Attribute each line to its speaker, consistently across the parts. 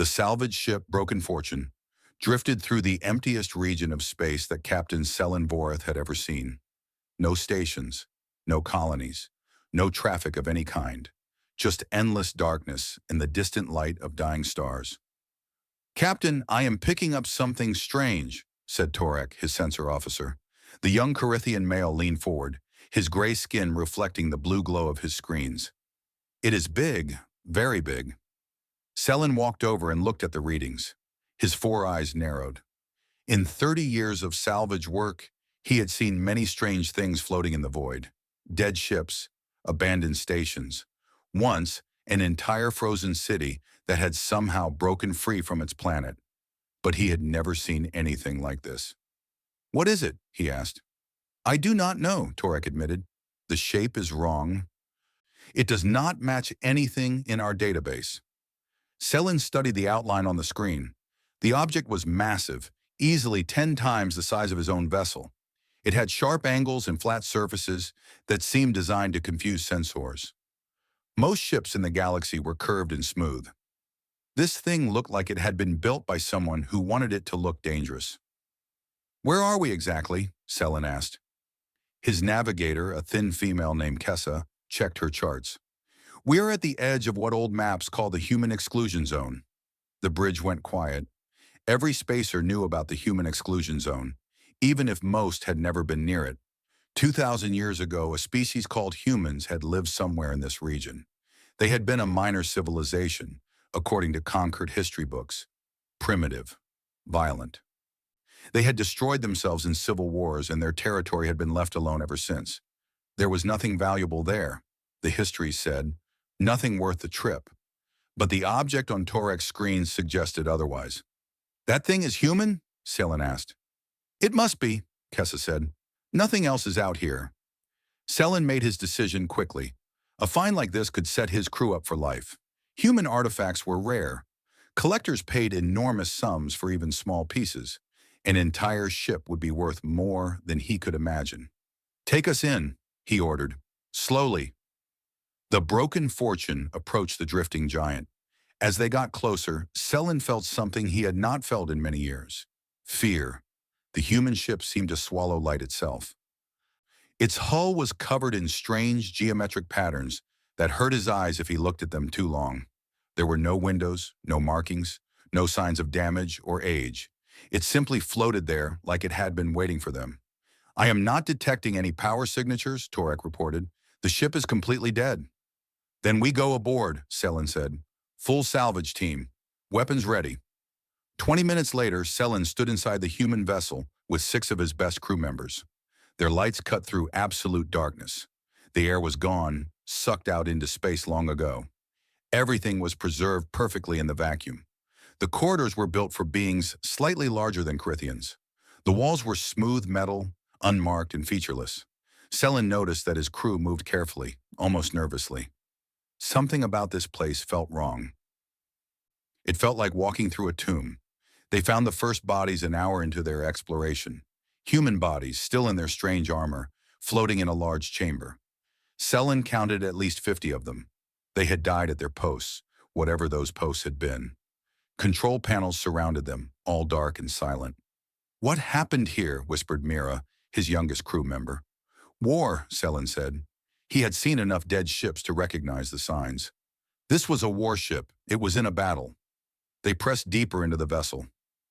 Speaker 1: The salvage ship Broken Fortune drifted through the emptiest region of space that Captain Selen Voreth had ever seen. No stations, no colonies, no traffic of any kind, just endless darkness and the distant light of dying stars. "Captain, I am picking up something strange," said Torek, his sensor officer. The young Corithian male leaned forward, his gray skin reflecting the blue glow of his screens. "It is big, very big." Selen walked over and looked at the readings. His four eyes narrowed. In 30 years of salvage work, he had seen many strange things floating in the void. Dead ships, abandoned stations. Once, an entire frozen city that had somehow broken free from its planet. But he had never seen anything like this. "What is it?" he asked. "I do not know," Torek admitted. "The shape is wrong. It does not match anything in our database." Selen studied the outline on the screen. The object was massive, easily 10 times the size of his own vessel. It had sharp angles and flat surfaces that seemed designed to confuse sensors. Most ships in the galaxy were curved and smooth. This thing looked like it had been built by someone who wanted it to look dangerous. "Where are we exactly?" Selen asked. His navigator, a thin female named Kessa, checked her charts. "We are at the edge of what old maps call the human exclusion zone." The bridge went quiet. Every spacer knew about the human exclusion zone, even if most had never been near it. 2,000 years ago, a species called humans had lived somewhere in this region. They had been a minor civilization, according to conquered history books. Primitive, violent. They had destroyed themselves in civil wars, and their territory had been left alone ever since. There was nothing valuable there, the histories said, nothing worth the trip. But the object on Torek's screen suggested otherwise. "That thing is human?" Selen asked. "It must be," Kessa said. "Nothing else is out here." Selen made his decision quickly. A find like this could set his crew up for life. Human artifacts were rare. Collectors paid enormous sums for even small pieces. An entire ship would be worth more than he could imagine. "Take us in," he ordered. "Slowly." The Broken Fortune approached the drifting giant. As they got closer, Selen felt something he had not felt in many years. Fear. The human ship seemed to swallow light itself. Its hull was covered in strange geometric patterns that hurt his eyes if he looked at them too long. There were no windows, no markings, no signs of damage or age. It simply floated there like it had been waiting for them. "I am not detecting any power signatures," Torek reported. "The ship is completely dead." "Then we go aboard," Selen said. "Full salvage team. Weapons ready." 20 minutes later, Selen stood inside the human vessel with 6 of his best crew members. Their lights cut through absolute darkness. The air was gone, sucked out into space long ago. Everything was preserved perfectly in the vacuum. The corridors were built for beings slightly larger than Corithians. The walls were smooth metal, unmarked and featureless. Selen noticed that his crew moved carefully, almost nervously. Something about this place felt wrong. It felt like walking through a tomb. They found the first bodies an hour into their exploration. Human bodies, still in their strange armor, floating in a large chamber. Selen counted at least 50 of them. They had died at their posts, whatever those posts had been. Control panels surrounded them, all dark and silent. "What happened here?" whispered Mira, his youngest crew member. "War," Selen said. He had seen enough dead ships to recognize the signs. This was a warship. It was in a battle. They pressed deeper into the vessel.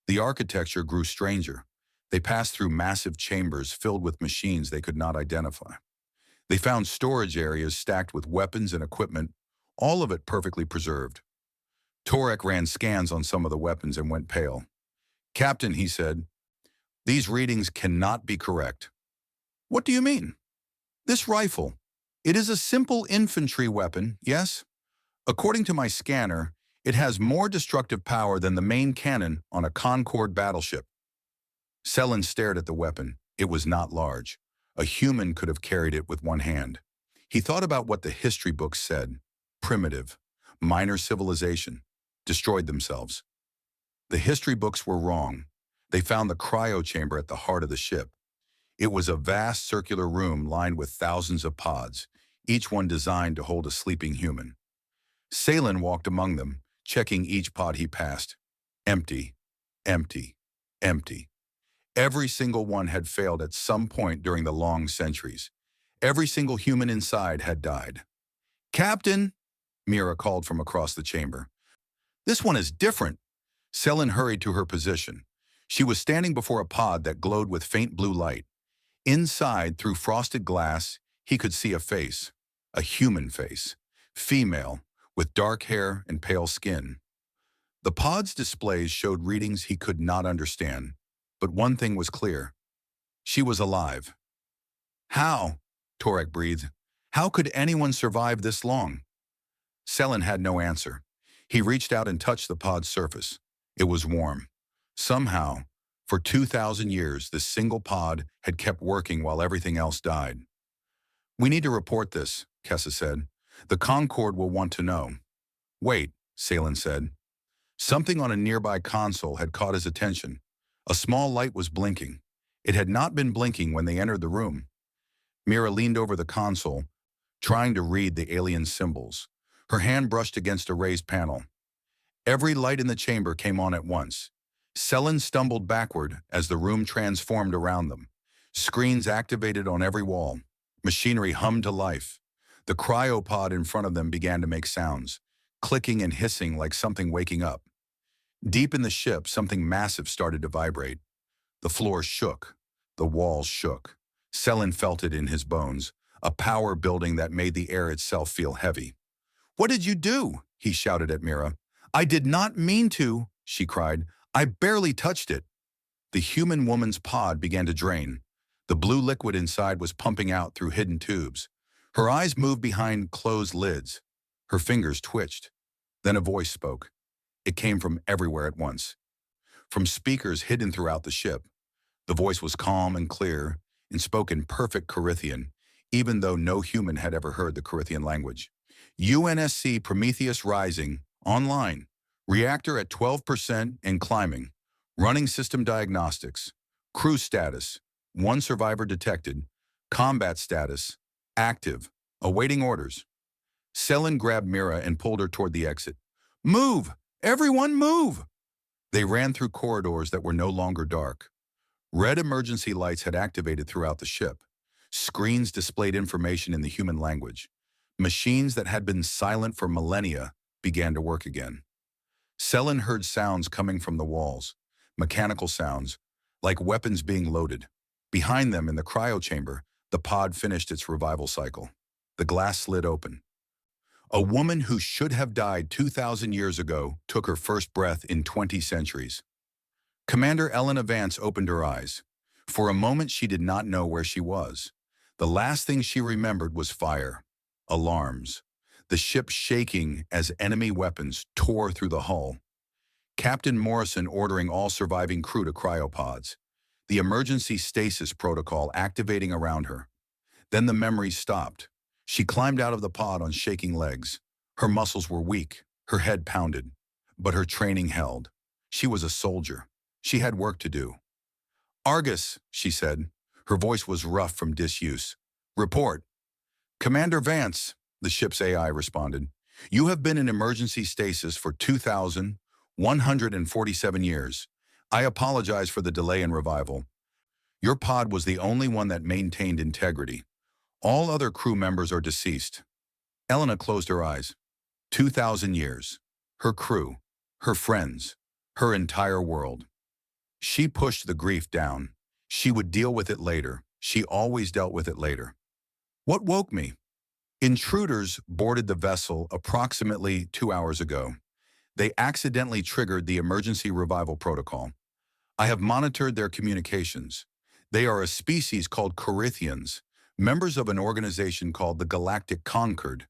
Speaker 1: The architecture grew stranger. They passed through massive chambers filled with machines they could not identify. They found storage areas stacked with weapons and equipment, all of it perfectly preserved. Torek ran scans on some of the weapons and went pale. "Captain," he said, "these readings cannot be correct." "What do you mean?" "This rifle. It is a simple infantry weapon, yes? According to my scanner, it has more destructive power than the main cannon on a Concorde battleship." Selen stared at the weapon. It was not large. A human could have carried it with one hand. He thought about what the history books said. Primitive, minor civilization, destroyed themselves. The history books were wrong. They found the cryo chamber at the heart of the ship. It was a vast circular room lined with thousands of pods, each one designed to hold a sleeping human. Selen walked among them, checking each pod he passed. Empty, empty, empty. Every single one had failed at some point during the long centuries. Every single human inside had died. "Captain," Mira called from across the chamber. "This one is different." Selin hurried to her position. She was standing before a pod that glowed with faint blue light. Inside, through frosted glass, he could see a face. A human face. Female, with dark hair and pale skin. The pod's displays showed readings he could not understand, but one thing was clear. She was alive. "How?" Torek breathed. "How could anyone survive this long?" Selin had no answer. He reached out and touched the pod's surface. It was warm. Somehow, for 2,000 years, this single pod had kept working while everything else died. "We need to report this," Kessa said. "The Concord will want to know." "Wait," Selin said. Something on a nearby console had caught his attention. A small light was blinking. It had not been blinking when they entered the room. Mira leaned over the console, trying to read the alien symbols. Her hand brushed against a raised panel. Every light in the chamber came on at once. Selin stumbled backward as the room transformed around them. Screens activated on every wall. Machinery hummed to life. The cryopod in front of them began to make sounds, clicking and hissing like something waking up. Deep in the ship, something massive started to vibrate. The floor shook. The walls shook. Selin felt it in his bones, a power building that made the air itself feel heavy. "What did you do?" he shouted at Mira. "I did not mean to," she cried. "I barely touched it." The human woman's pod began to drain. The blue liquid inside was pumping out through hidden tubes. Her eyes moved behind closed lids. Her fingers twitched. Then a voice spoke. It came from everywhere at once. From speakers hidden throughout the ship. The voice was calm and clear and spoke in perfect Corinthian, even though no human had ever heard the Corinthian language. "UNSC Prometheus Rising, online. Reactor at 12% and climbing. Running system diagnostics. Crew status, 1 survivor detected. Combat status, active. Awaiting orders." Selin grabbed Mira and pulled her toward the exit. "Move! Everyone move!" They ran through corridors that were no longer dark. Red emergency lights had activated throughout the ship. Screens displayed information in the human language. Machines that had been silent for millennia began to work again. Selin heard sounds coming from the walls, mechanical sounds, like weapons being loaded. Behind them in the cryo chamber, the pod finished its revival cycle. The glass slid open. A woman who should have died 2,000 years ago took her first breath in 20 centuries. Commander Elena Vance opened her eyes. For a moment, she did not know where she was. The last thing she remembered was fire, alarms, the ship shaking as enemy weapons tore through the hull. Captain Morrison ordering all surviving crew to cryopods. The emergency stasis protocol activating around her. Then the memories stopped. She climbed out of the pod on shaking legs. Her muscles were weak, her head pounded, but her training held. She was a soldier. She had work to do. "Argus," she said. Her voice was rough from disuse. "Report." "Commander Vance," the ship's AI responded. "You have been in emergency stasis for 2,147 years. I apologize for the delay in revival. Your pod was the only one that maintained integrity. All other crew members are deceased." Elena closed her eyes. 2,000 years. Her crew, her friends, her entire world. She pushed the grief down. She would deal with it later. She always dealt with it later. "What woke me?" Intruders boarded the vessel approximately 2 hours ago. They accidentally triggered the emergency revival protocol. I have monitored their communications. They are a species called Corinthians, members of an organization called the Galactic Concord.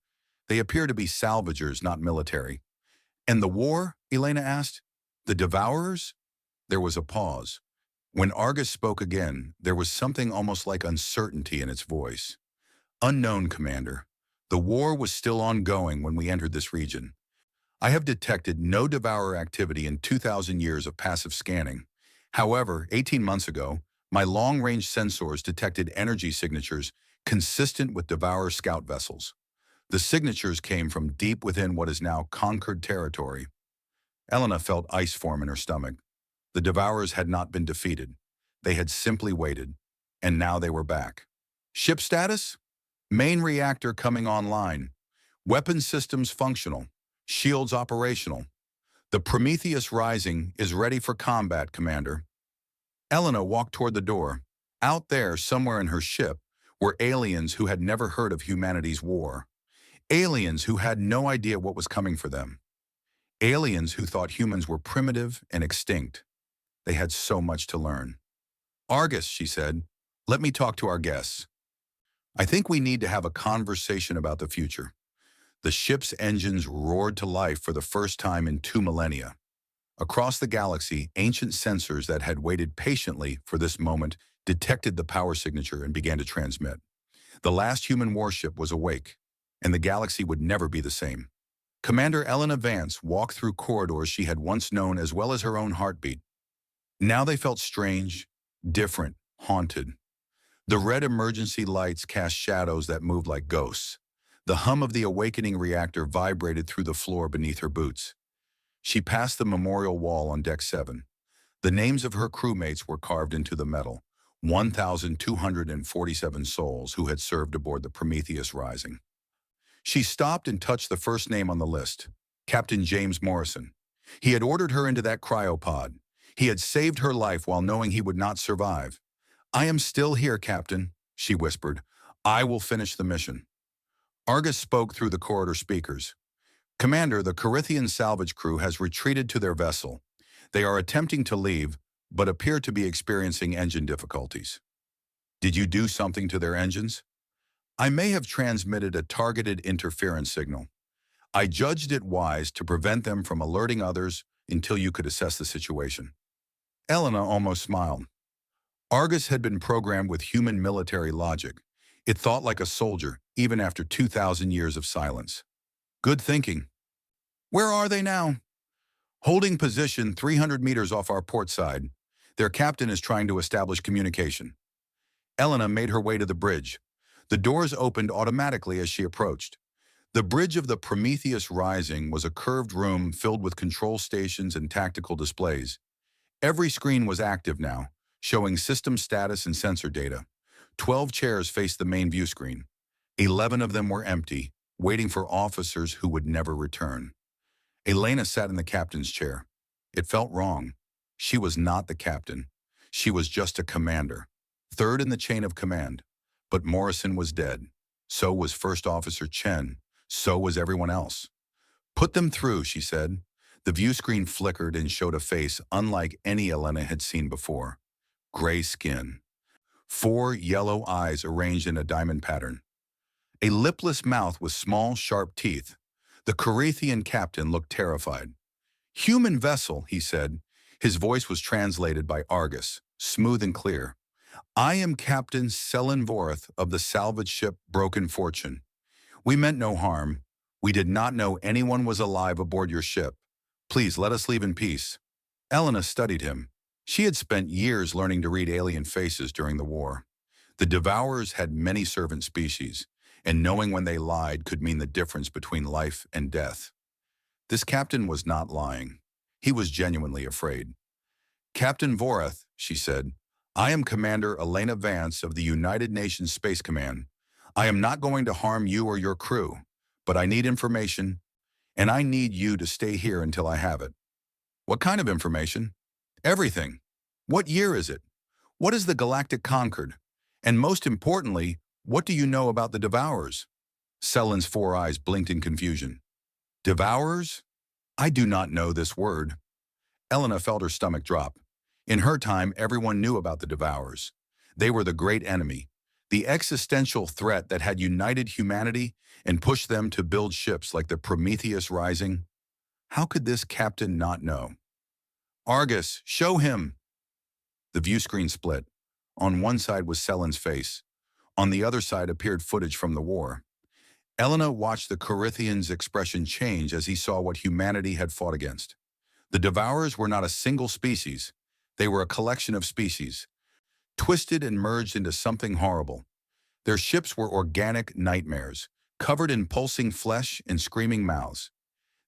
Speaker 1: They appear to be salvagers, not military. "And the war?" Elena asked. "The Devourers?" There was a pause. When Argus spoke again, there was something almost like uncertainty in its voice. "Unknown, Commander. The war was still ongoing when we entered this region. I have detected no Devourer activity in 2,000 years of passive scanning. However, 18 months ago, my long-range sensors detected energy signatures consistent with Devourer scout vessels. The signatures came from deep within what is now conquered territory. Elena felt ice form in her stomach. The Devourers had not been defeated. They had simply waited, and now they were back. Ship status? Main reactor coming online. Weapon systems functional. Shields operational. The Prometheus Rising is ready for combat, Commander. Elena walked toward the door. Out there, somewhere in her ship, were aliens who had never heard of humanity's war. Aliens who had no idea what was coming for them. Aliens who thought humans were primitive and extinct. They had so much to learn. Argus, she said, let me talk to our guests. I think we need to have a conversation about the future. The ship's engines roared to life for the first time in 2 millennia. Across the galaxy, ancient sensors that had waited patiently for this moment detected the power signature and began to transmit. The last human warship was awake, and the galaxy would never be the same. Commander Elena Vance walked through corridors she had once known as well as her own heartbeat. Now they felt strange, different, haunted. The red emergency lights cast shadows that moved like ghosts. The hum of the awakening reactor vibrated through the floor beneath her boots. She passed the memorial wall on Deck 7. The names of her crewmates were carved into the metal, 1,247 souls who had served aboard the Prometheus Rising. She stopped and touched the first name on the list, Captain James Morrison. He had ordered her into that cryopod. He had saved her life while knowing he would not survive. I am still here, Captain, she whispered. I will finish the mission. Argus spoke through the corridor speakers. Commander, the Corinthian salvage crew has retreated to their vessel. They are attempting to leave, but appear to be experiencing engine difficulties. Did you do something to their engines? I may have transmitted a targeted interference signal. I judged it wise to prevent them from alerting others until you could assess the situation. Elena almost smiled. Argus had been programmed with human military logic. It thought like a soldier, even after 2,000 years of silence. Good thinking. Where are they now? Holding position 300 meters off our port side. Their captain is trying to establish communication. Elena made her way to the bridge. The doors opened automatically as she approached. The bridge of the Prometheus Rising was a curved room filled with control stations and tactical displays. Every screen was active now, showing system status and sensor data. 12 chairs faced the main view screen. 11 of them were empty, waiting for officers who would never return. Elena sat in the captain's chair. It felt wrong. She was not the captain. She was just a commander, third in the chain of command. But Morrison was dead. So was First Officer Chen. So was everyone else. Put them through, she said. The view screen flickered and showed a face unlike any Elena had seen before. Gray skin. 4 yellow eyes arranged in a diamond pattern. A lipless mouth with small, sharp teeth. The Corinthian captain looked terrified. Human vessel, he said. His voice was translated by Argus, smooth and clear. I am Captain Selenvorth of the salvage ship Broken Fortune. We meant no harm. We did not know anyone was alive aboard your ship. Please let us leave in peace. Elena studied him. She had spent years learning to read alien faces during the war. The Devourers had many servant species, and knowing when they lied could mean the difference between life and death. This captain was not lying. He was genuinely afraid. Captain Vorath, she said, I am Commander Elena Vance of the United Nations Space Command. I am not going to harm you or your crew, but I need information, and I need you to stay here until I have it. What kind of information? Everything. What year is it? What is the Galactic Concord? And most importantly, what do you know about the Devourers? Selen's 4 eyes blinked in confusion. Devourers? I do not know this word. Elena felt her stomach drop. In her time, everyone knew about the Devourers. They were the great enemy, the existential threat that had united humanity and pushed them to build ships like the Prometheus Rising. How could this captain not know? Argus, show him! The view screen split. On one side was Selen's face. On the other side appeared footage from the war. Elena watched the Corinthian's expression change as he saw what humanity had fought against. The Devourers were not a single species. They were a collection of species, twisted and merged into something horrible. Their ships were organic nightmares, covered in pulsing flesh and screaming mouths.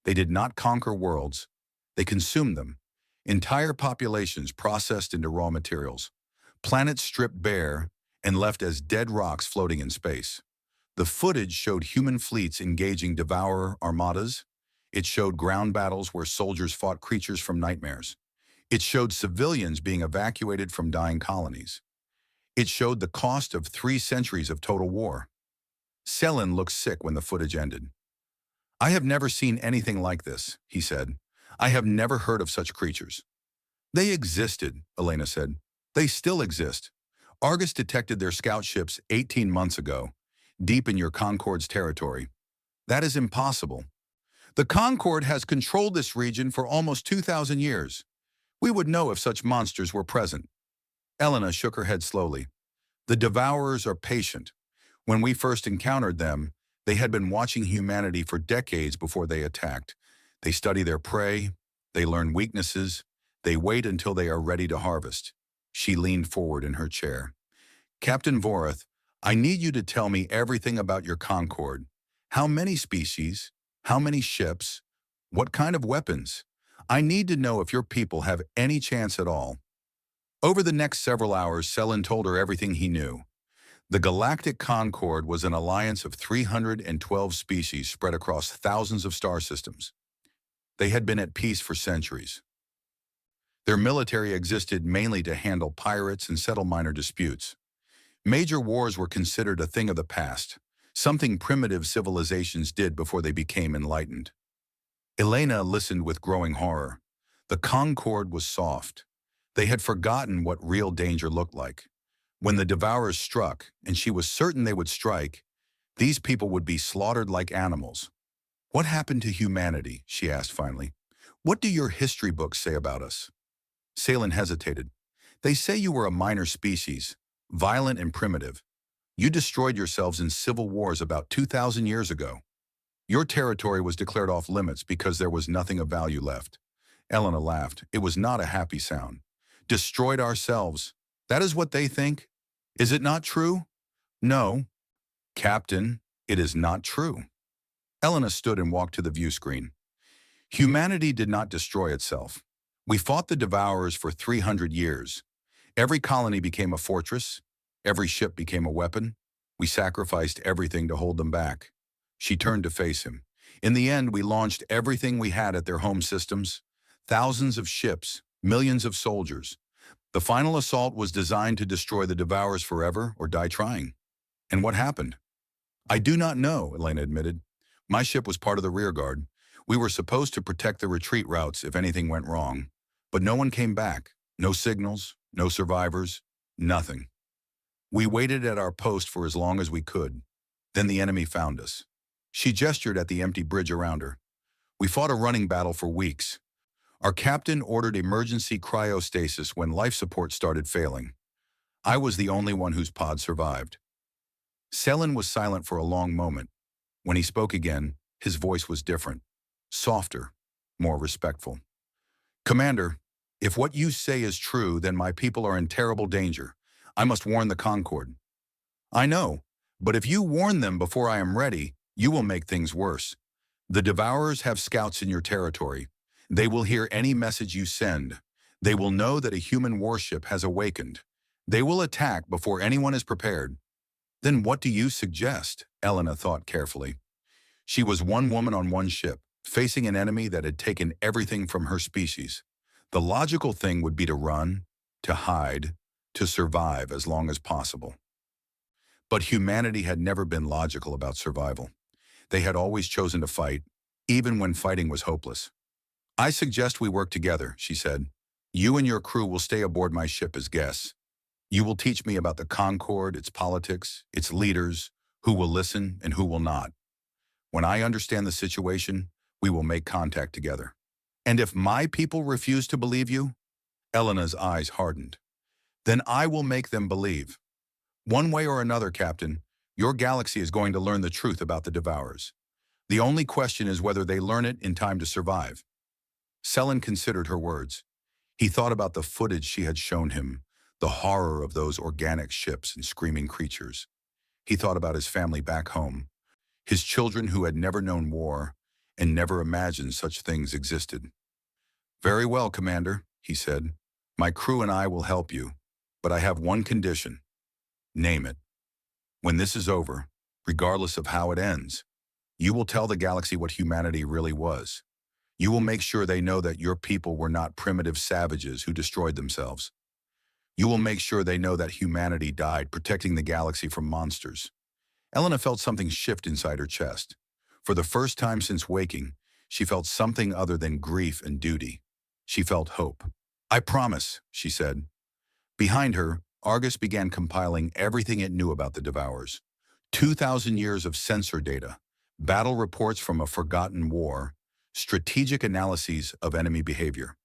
Speaker 1: They did not conquer worlds. They consumed them. Entire populations processed into raw materials. Planets stripped bare and left as dead rocks floating in space. The footage showed human fleets engaging devourer armadas. It showed ground battles where soldiers fought creatures from nightmares. It showed civilians being evacuated from dying colonies. It showed the cost of 3 centuries of total war. Selin looked sick when the footage ended. "I have never seen anything like this," he said. "I have never heard of such creatures." "They existed," Elena said. "They still exist. Argus detected their scout ships 18 months ago, deep in your Concord's territory. That is impossible. The Concord has controlled this region for almost 2,000 years. We would know if such monsters were present." Elena shook her head slowly. "The Devourers are patient. When we first encountered them, they had been watching humanity for decades before they attacked. They study their prey, they learn weaknesses, they wait until they are ready to harvest." She leaned forward in her chair. "Captain Vorath, I need you to tell me everything about your Concord. How many species? How many ships? What kind of weapons? I need to know if your people have any chance at all." Over the next several hours, Selin told her everything he knew. The Galactic Concord was an alliance of 312 species spread across thousands of star systems. They had been at peace for centuries. Their military existed mainly to handle pirates and settle minor disputes. Major wars were considered a thing of the past, something primitive civilizations did before they became enlightened. Elena listened with growing horror. The Concord was soft. They had forgotten what real danger looked like. When the Devourers struck, and she was certain they would strike, these people would be slaughtered like animals. "What happened to humanity?" she asked finally. "What do your history books say about us?" Salen hesitated. "They say you were a minor species, violent and primitive. You destroyed yourselves in civil wars about 2,000 years ago. Your territory was declared off limits because there was nothing of value left." Elena laughed. It was not a happy sound. "Destroyed ourselves. That is what they think? Is it not true?" "No, Captain, it is not true." Elena stood and walked to the view screen. "Humanity did not destroy itself. We fought the Devourers for 300 years. Every colony became a fortress. Every ship became a weapon. We sacrificed everything to hold them back." She turned to face him. "In the end, we launched everything we had at their home systems. Thousands of ships, millions of soldiers. The final assault was designed to destroy the Devourers forever or die trying." "And what happened?" "I do not know," Elena admitted. "My ship was part of the rearguard. We were supposed to protect the retreat routes if anything went wrong. But no one came back. No signals, no survivors, nothing. We waited at our post for as long as we could. Then the enemy found us." She gestured at the empty bridge around her. "We fought a running battle for weeks. Our captain ordered emergency cryostasis when life support started failing. I was the only one whose pod survived." Selin was silent for a long moment. When he spoke again, his voice was different, softer, more respectful. "Commander, if what you say is true, then my people are in terrible danger. I must warn the Concord." "I know, but if you warn them before I am ready, you will make things worse. The Devourers have scouts in your territory. They will hear any message you send. They will know that a human warship has awakened. They will attack before anyone is prepared." "Then what do you suggest?" Elena thought carefully. She was one woman on one ship, facing an enemy that had taken everything from her species. The logical thing would be to run, to hide, to survive as long as possible. But humanity had never been logical about survival. They had always chosen to fight, even when fighting was hopeless. "I suggest we work together," she said. "You and your crew will stay aboard my ship as guests. You will teach me about the Concord, its politics, its leaders, who will listen and who will not. When I understand the situation, we will make contact together. And if my people refuse to believe you," Elena's eyes hardened, "then I will make them believe. One way or another, Captain, your galaxy is going to learn the truth about the Devourers. The only question is whether they learn it in time to survive." Selin considered her words. He thought about the footage she had shown him, the horror of those organic ships and screaming creatures. He thought about his family back home, his children who had never known war and never imagined such things existed. "Very well, Commander," he said. "My crew and I will help you, but I have one condition. Name it. When this is over, regardless of how it ends, you will tell the galaxy what humanity really was. You will make sure they know that your people were not primitive savages who destroyed themselves. You will make sure they know that humanity died protecting the galaxy from monsters." Elena felt something shift inside her chest. For the first time since waking, she felt something other than grief and duty. She felt hope. "I promise," she said. Behind her, Argus began compiling everything it knew about the Devourers. 2,000 years of sensor data, battle reports from a forgotten war, strategic analyses of enemy behavior.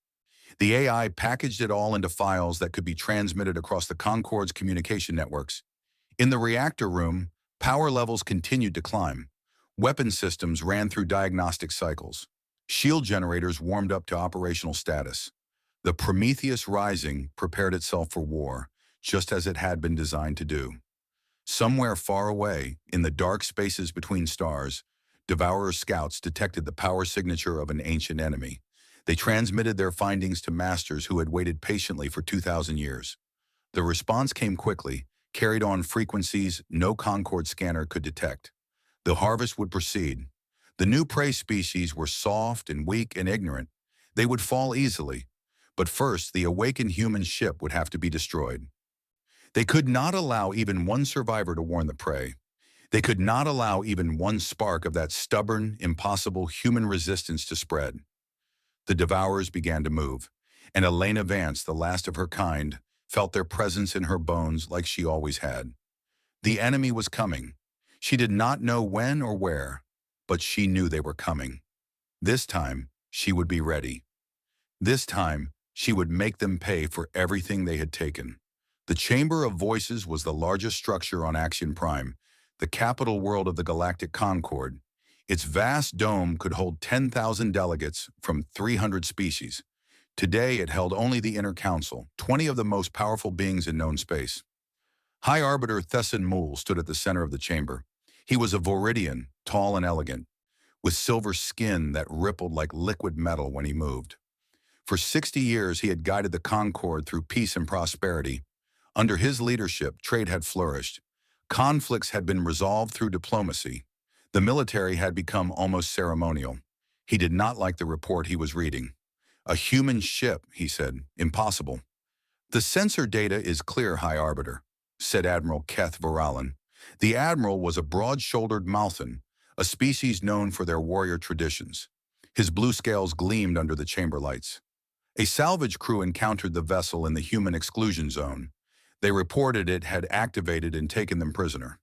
Speaker 1: The AI packaged it all into files that could be transmitted across the Concord's communication networks. In the reactor room, power levels continued to climb. Weapon systems ran through diagnostic cycles. Shield generators warmed up to operational status. The Prometheus Rising prepared itself for war, just as it had been designed to do. Somewhere far away, in the dark spaces between stars, Devourer scouts detected the power signature of an ancient enemy. They transmitted their findings to masters who had waited patiently for 2,000 years. The response came quickly, carried on frequencies no Concord scanner could detect. The harvest would proceed. The new prey species were soft and weak and ignorant. They would fall easily. But first, the awakened human ship would have to be destroyed. They could not allow even one survivor to warn the prey. They could not allow even one spark of that stubborn, impossible human resistance to spread. The Devourers began to move, and Elena Vance, the last of her kind, felt their presence in her bones like she always had. The enemy was coming. She did not know when or where, but she knew they were coming. This time, she would be ready. This time, she would make them pay for everything they had taken. The Chamber of Voices was the largest structure on Axion Prime, the capital world of the Galactic Concord. Its vast dome could hold 10,000 delegates from 300 species. Today, it held only the Inner Council, 20 of the most powerful beings in known space. High Arbiter Thesson Mool stood at the center of the chamber. He was a Voridian, tall and elegant, with silver skin that rippled like liquid metal when he moved. For 60 years, he had guided the Concord through peace and prosperity. Under his leadership, trade had flourished. Conflicts had been resolved through diplomacy. The military had become almost ceremonial. He did not like the report he was reading. "A human ship," he said. "Impossible." "The sensor data is clear, High Arbiter," said Admiral Keth Voralin. The Admiral was a broad-shouldered Malthan, a species known for their warrior traditions. His blue scales gleamed under the chamber lights. A salvage crew encountered the vessel in the human exclusion zone. They reported it had activated and taken them prisoner.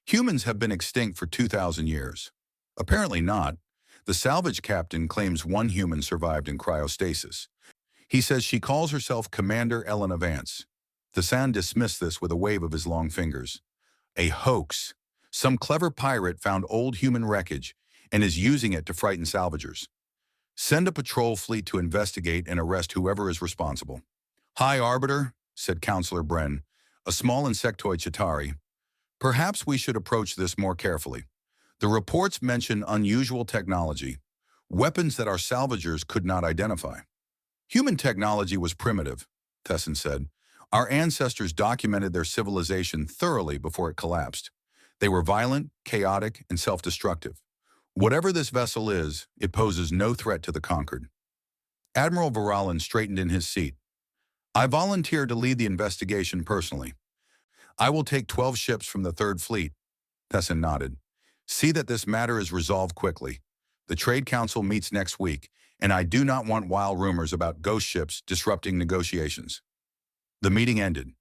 Speaker 1: "Humans have been extinct for 2,000 years. Apparently not. The salvage captain claims one human survived in cryostasis. He says she calls herself Commander Elena Vance." Thessan dismissed this with a wave of his long fingers. "A hoax. Some clever pirate found old human wreckage and is using it to frighten salvagers. Send a patrol fleet to investigate and arrest whoever is responsible." "High Arbiter," said Counselor Bren, a small insectoid Chitauri, "perhaps we should approach this more carefully. The reports mention unusual technology, weapons that our salvagers could not identify." "Human technology was primitive," Thesson said. "Our ancestors documented their civilization thoroughly before it collapsed. They were violent, chaotic, and self-destructive. Whatever this vessel is, it poses no threat to the conquered." Admiral Voralin straightened in his seat. "I volunteer to lead the investigation personally. I will take 12 ships from the Third Fleet." Thesson nodded. "See that this matter is resolved quickly. The Trade Council meets next week, and I do not want wild rumors about ghost ships disrupting negotiations." The meeting ended.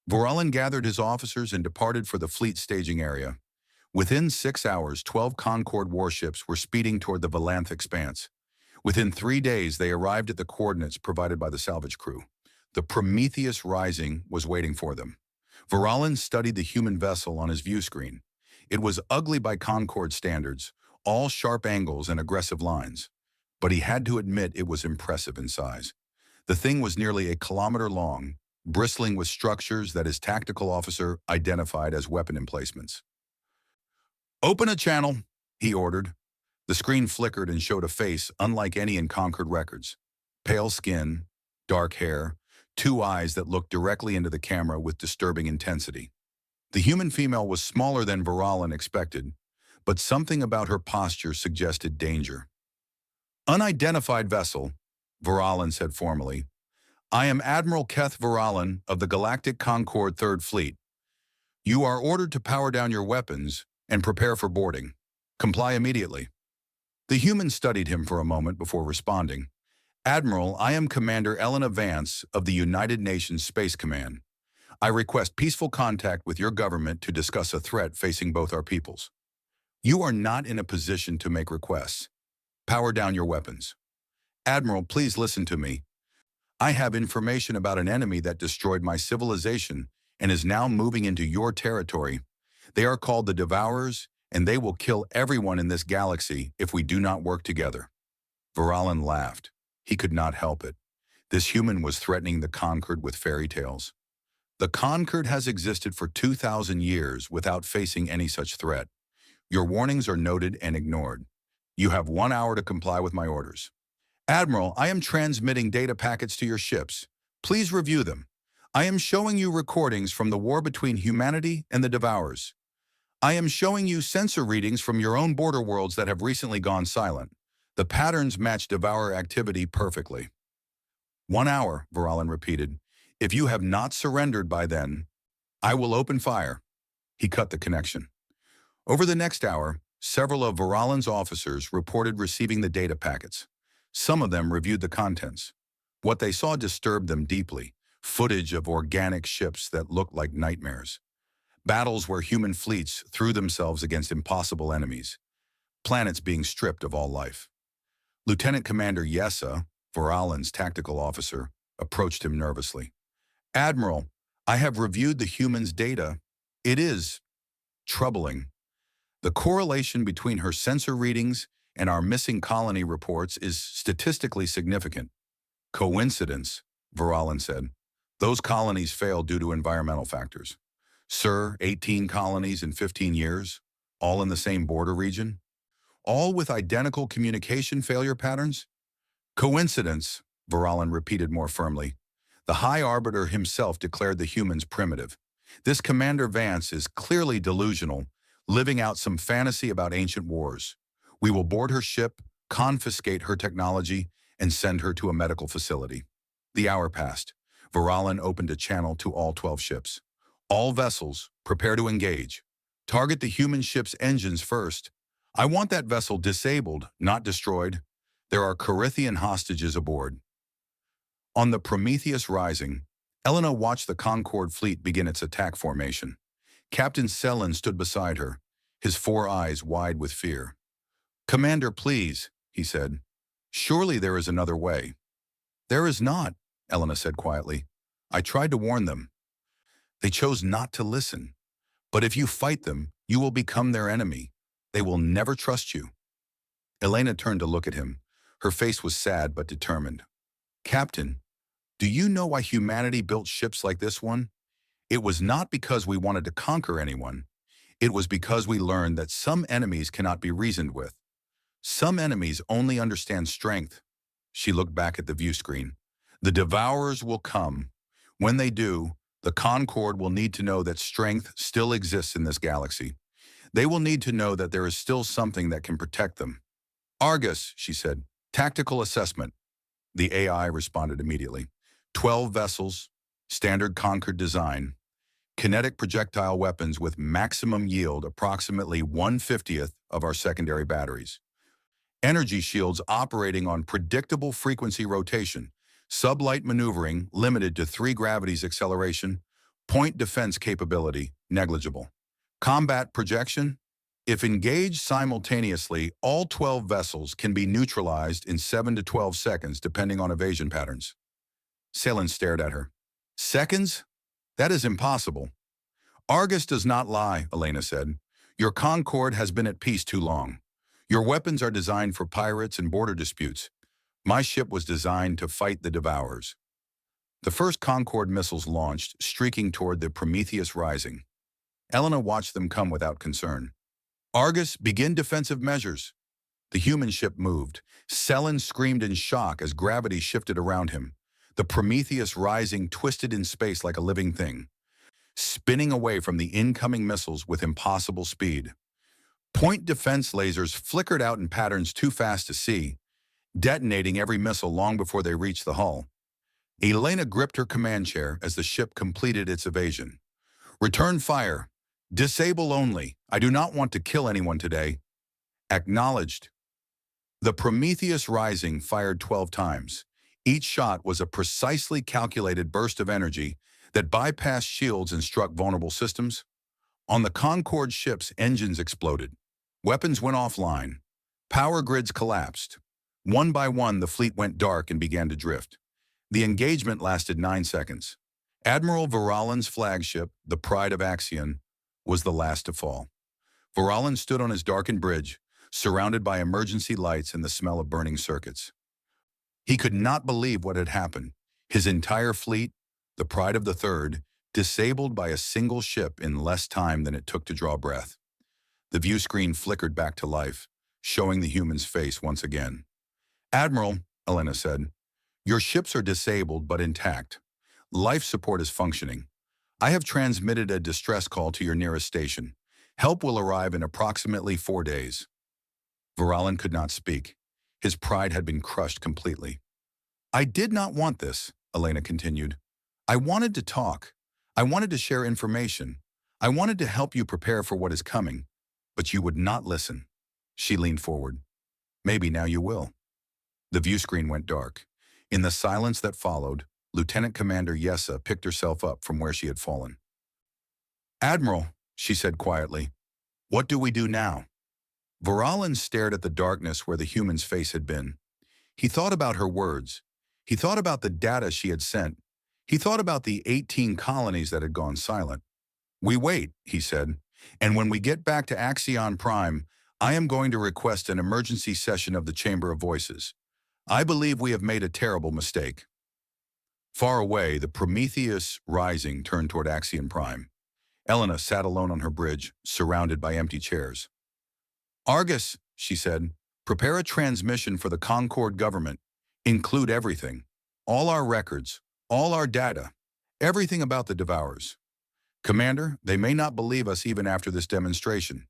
Speaker 1: Voralin gathered his officers and departed for the fleet staging area. Within 6 hours, 12 Concord warships were speeding toward the Valanth expanse. Within 3 days, they arrived at the coordinates provided by the salvage crew. The Prometheus Rising was waiting for them. Voralin studied the human vessel on his view screen. It was ugly by Concord standards, all sharp angles and aggressive lines. But he had to admit it was impressive in size. The thing was nearly a kilometer long, bristling with structures that his tactical officer identified as weapon emplacements. "Open a channel," he ordered. The screen flickered and showed a face unlike any in Concord records. Pale skin, dark hair, two eyes that looked directly into the camera with disturbing intensity. The human female was smaller than Varalan expected, but something about her posture suggested danger. Unidentified vessel, Varalan said formally. I am Admiral Keth Varalan of the Galactic Concord Third Fleet. You are ordered to power down your weapons and prepare for boarding. Comply immediately. The human studied him for a moment before responding. Admiral, I am Commander Elena Vance of the United Nations Space Command. I request peaceful contact with your government to discuss a threat facing both our peoples. You are not in a position to make requests. Power down your weapons. Admiral, please listen to me. I have information about an enemy that destroyed my civilization and is now moving into your territory. They are called the Devourers, and they will kill everyone in this galaxy if we do not work together. Varalan laughed. He could not help it. This human was threatening the Concord with fairy tales. The Concord has existed for 2,000 years without facing any such threat. Your warnings are noted and ignored. You have 1 hour to comply with my orders. Admiral, I am transmitting data packets to your ships. Please review them. I am showing you recordings from the war between humanity and the Devourers. I am showing you sensor readings from your own border worlds that have recently gone silent. The patterns match Devourer activity perfectly. 1 hour, Varalan repeated. If you have not surrendered by then, I will open fire. He cut the connection. Over the next hour, several of Varalan's officers reported receiving the data packets. Some of them reviewed the contents. What they saw disturbed them deeply. Footage of organic ships that looked like nightmares. Battles where human fleets threw themselves against impossible enemies. Planets being stripped of all life. Lieutenant Commander Yessa, Varalan's tactical officer, approached him nervously. Admiral, I have reviewed the humans' data. It is troubling. The correlation between her sensor readings and our missing colony reports is statistically significant. Coincidence, Varalan said. Those colonies failed due to environmental factors. Sir, 18 colonies in 15 years, all in the same border region? All with identical communication failure patterns? Coincidence, Varalan repeated more firmly. The High Arbiter himself declared the humans primitive. This Commander Vance is clearly delusional, living out some fantasy about ancient wars. We will board her ship, confiscate her technology, and send her to a medical facility. The hour passed. Varalan opened a channel to all 12 ships. All vessels, prepare to engage. Target the human ship's engines first. I want that vessel disabled, not destroyed. There are Corithian hostages aboard. On the Prometheus Rising, Elena watched the Concord fleet begin its attack formation. Captain Selen stood beside her, his 4 eyes wide with fear. Commander, please, he said. Surely there is another way. There is not, Elena said quietly. I tried to warn them. They chose not to listen. But if you fight them, you will become their enemy. They will never trust you. Elena turned to look at him. Her face was sad but determined. Captain, do you know why humanity built ships like this one? It was not because we wanted to conquer anyone. It was because we learned that some enemies cannot be reasoned with. Some enemies only understand strength. She looked back at the view screen. The Devourers will come. When they do, the Concord will need to know that strength still exists in this galaxy. They will need to know that there is still something that can protect them. Argus, she said. Tactical assessment. The AI responded immediately. 12 vessels, standard Concord design, kinetic projectile weapons with maximum yield approximately 1/50th of our secondary batteries. Energy shields operating on predictable frequency rotation, sublight maneuvering limited to 3 gravities acceleration, point defense capability negligible. Combat projection? If engaged simultaneously, all 12 vessels can be neutralized in 7 to 12 seconds depending on evasion patterns. Selen stared at her. Seconds? That is impossible. Argus does not lie, Elena said. Your Concord has been at peace too long. Your weapons are designed for pirates and border disputes. My ship was designed to fight the Devourers. The first Concord missiles launched, streaking toward the Prometheus Rising. Elena watched them come without concern. Argus, begin defensive measures. The human ship moved. Selen screamed in shock as gravity shifted around him. The Prometheus rising twisted in space like a living thing, spinning away from the incoming missiles with impossible speed. Point defense lasers flickered out in patterns too fast to see, detonating every missile long before they reached the hull. Elena gripped her command chair as the ship completed its evasion. Return fire. Disable only. I do not want to kill anyone today. Acknowledged. The Prometheus Rising fired 12 times. Each shot was a precisely calculated burst of energy that bypassed shields and struck vulnerable systems. On the Concorde ship's engines exploded. Weapons went offline. Power grids collapsed. One by one, the fleet went dark and began to drift. The engagement lasted 9 seconds. Admiral Varalan's flagship, the Pride of Axion, was the last to fall. Varalan stood on his darkened bridge, surrounded by emergency lights and the smell of burning circuits. He could not believe what had happened. His entire fleet, the Pride of the Third, disabled by a single ship in less time than it took to draw breath. The view screen flickered back to life, showing the human's face once again. "Admiral," Elena said, "your ships are disabled but intact. Life support is functioning. I have transmitted a distress call to your nearest station. Help will arrive in approximately 4 days." Varalan could not speak. His pride had been crushed completely. "I did not want this," Elena continued. "I wanted to talk. I wanted to share information. I wanted to help you prepare for what is coming, but you would not listen." She leaned forward. "Maybe now you will." The view screen went dark. In the silence that followed, Lieutenant Commander Yessa picked herself up from where she had fallen. "Admiral," she said quietly, "what do we do now?" Varalan stared at the darkness where the human's face had been. He thought about her words. He thought about the data she had sent. He thought about the 18 colonies that had gone silent. "We wait," he said, "and when we get back to Axion Prime, I am going to request an emergency session of the Chamber of Voices. I believe we have made a terrible mistake." Far away, the Prometheus Rising turned toward Axion Prime. Elena sat alone on her bridge, surrounded by empty chairs. "Argus," she said, "prepare a transmission for the Concorde government. Include everything. All our records, all our data, everything about the Devourers. Commander, they may not believe us even after this demonstration.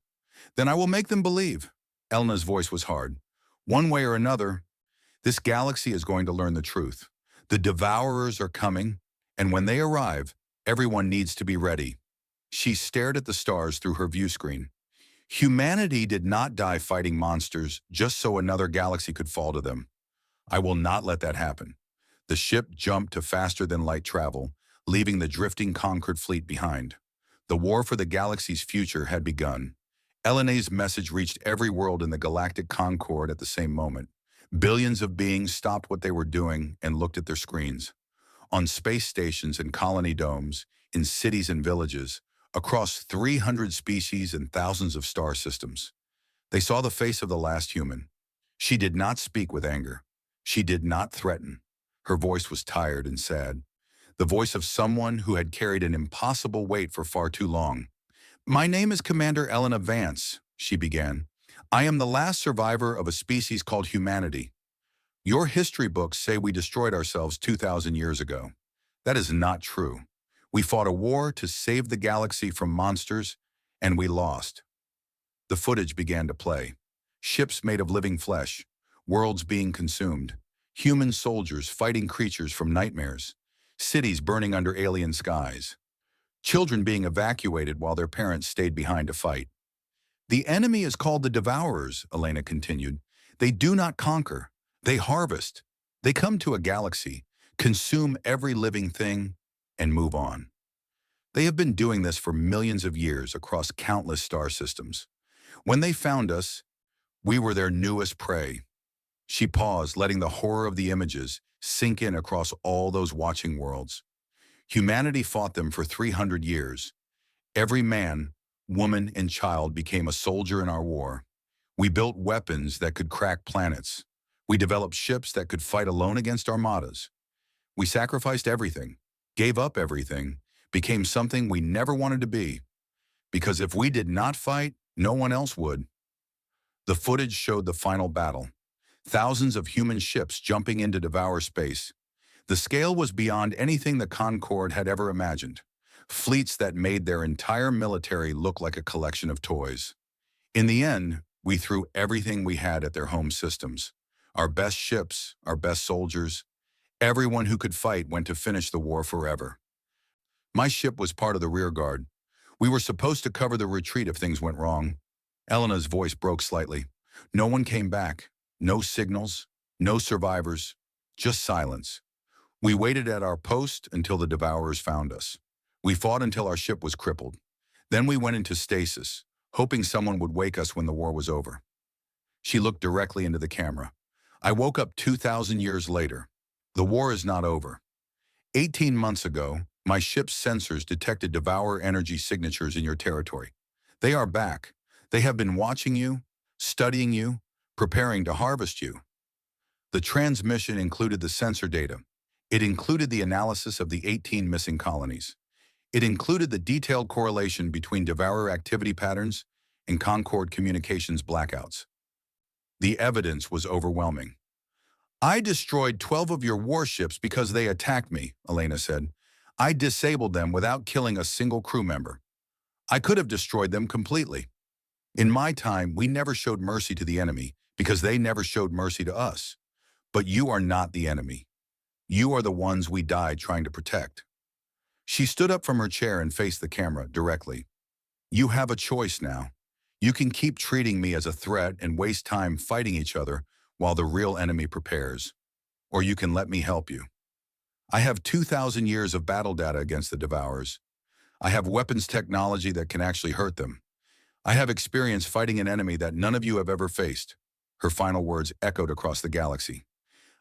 Speaker 1: Then I will make them believe." Elena's voice was hard. "One way or another, this galaxy is going to learn the truth. The Devourers are coming, and when they arrive, everyone needs to be ready." She stared at the stars through her view screen. Humanity did not die fighting monsters just so another galaxy could fall to them. I will not let that happen. The ship jumped to faster-than-light travel, leaving the drifting Concord fleet behind. The war for the galaxy's future had begun. Elena's message reached every world in the Galactic Concord at the same moment. Billions of beings stopped what they were doing and looked at their screens. On space stations and colony domes, in cities and villages, across 300 species and thousands of star systems. They saw the face of the last human. She did not speak with anger. She did not threaten. Her voice was tired and sad. The voice of someone who had carried an impossible weight for far too long. "My name is Commander Elena Vance," she began. "I am the last survivor of a species called humanity. Your history books say we destroyed ourselves 2,000 years ago. That is not true. We fought a war to save the galaxy from monsters, and we lost." The footage began to play. Ships made of living flesh, worlds being consumed, human soldiers fighting creatures from nightmares, cities burning under alien skies, children being evacuated while their parents stayed behind to fight. "The enemy is called the Devourers," Elena continued. "They do not conquer. They harvest. They come to a galaxy, consume every living thing, and move on. They have been doing this for millions of years across countless star systems. When they found us, we were their newest prey." She paused, letting the horror of the images sink in across all those watching worlds. Humanity fought them for 300 years. Every man, woman, and child became a soldier in our war. We built weapons that could crack planets. We developed ships that could fight alone against armadas. We sacrificed everything, gave up everything, became something we never wanted to be. Because if we did not fight, no one else would. The footage showed the final battle. Thousands of human ships jumping in to devour space. The scale was beyond anything the Concorde had ever imagined. Fleets that made their entire military look like a collection of toys. In the end, we threw everything we had at their home systems. Our best ships, our best soldiers, everyone who could fight went to finish the war forever. My ship was part of the rear guard. We were supposed to cover the retreat if things went wrong. Elena's voice broke slightly. No one came back. No signals. No survivors. Just silence. We waited at our post until the Devourers found us. We fought until our ship was crippled. Then we went into stasis, hoping someone would wake us when the war was over. She looked directly into the camera. I woke up 2,000 years later. The war is not over. 18 months ago, my ship's sensors detected Devourer energy signatures in your territory. They are back. They have been watching you, studying you, preparing to harvest you. The transmission included the sensor data. It included the analysis of the 18 missing colonies. It included the detailed correlation between Devourer activity patterns and Concorde communications blackouts. The evidence was overwhelming. I destroyed 12 of your warships because they attacked me, Elena said. I disabled them without killing a single crew member. I could have destroyed them completely. In my time, we never showed mercy to the enemy because they never showed mercy to us. But you are not the enemy. You are the ones we died trying to protect. She stood up from her chair and faced the camera directly. You have a choice now. You can keep treating me as a threat and waste time fighting each other while the real enemy prepares. Or you can let me help you. I have 2,000 years of battle data against the Devourers. I have weapons technology that can actually hurt them. I have experience fighting an enemy that none of you have ever faced. Her final words echoed across the galaxy.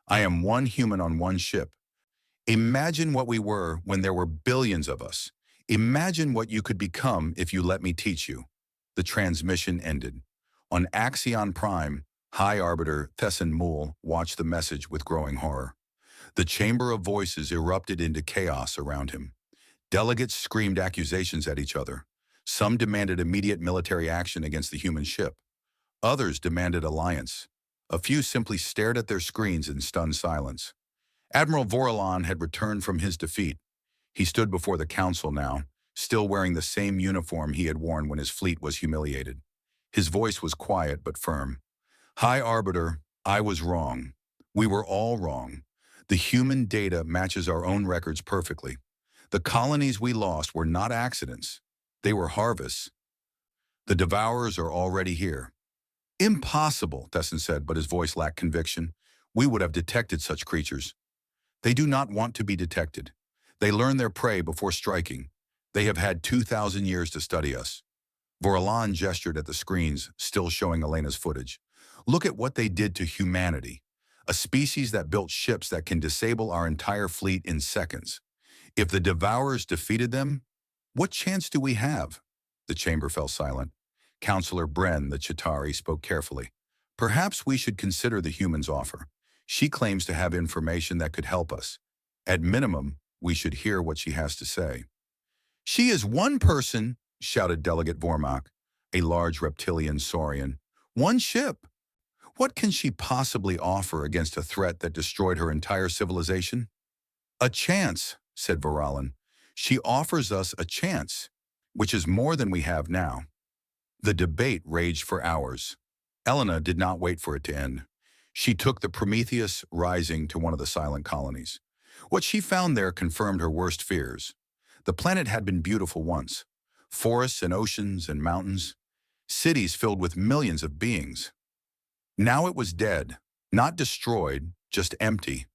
Speaker 1: I am one human on one ship. Imagine what we were when there were billions of us. Imagine what you could become if you let me teach you. The transmission ended. On Axion Prime, High Arbiter Thesson Mool watched the message with growing horror. The chamber of voices erupted into chaos around him. Delegates screamed accusations at each other. Some demanded immediate military action against the human ship. Others demanded alliance. A few simply stared at their screens in stunned silence. Admiral Vorlon had returned from his defeat. He stood before the council now, still wearing the same uniform he had worn when his fleet was humiliated. His voice was quiet but firm. High Arbiter, I was wrong. We were all wrong. The human data matches our own records perfectly. The colonies we lost were not accidents. They were harvests. The Devourers are already here. Impossible, Thesson said, but his voice lacked conviction. We would have detected such creatures. They do not want to be detected. They learn their prey before striking. They have had 2,000 years to study us. Vorlon gestured at the screens, still showing Elena's footage. Look at what they did to humanity. A species that built ships that can disable our entire fleet in seconds. If the Devourers defeated them, what chance do we have? The chamber fell silent. Counselor Bren, the Chitauri, spoke carefully. Perhaps we should consider the human's offer. She claims to have information that could help us. At minimum, we should hear what she has to say. She is one person, shouted Delegate Vormak, a large reptilian saurian. One ship. What can she possibly offer against a threat that destroyed her entire civilization? A chance, said Vorlon. She offers us a chance, which is more than we have now. The debate raged for hours. Elena did not wait for it to end. She took the Prometheus Rising to one of the silent colonies. What she found there confirmed her worst fears. The planet had been beautiful once. Forests and oceans and mountains. Cities filled with millions of beings. Now it was dead, not destroyed, just empty.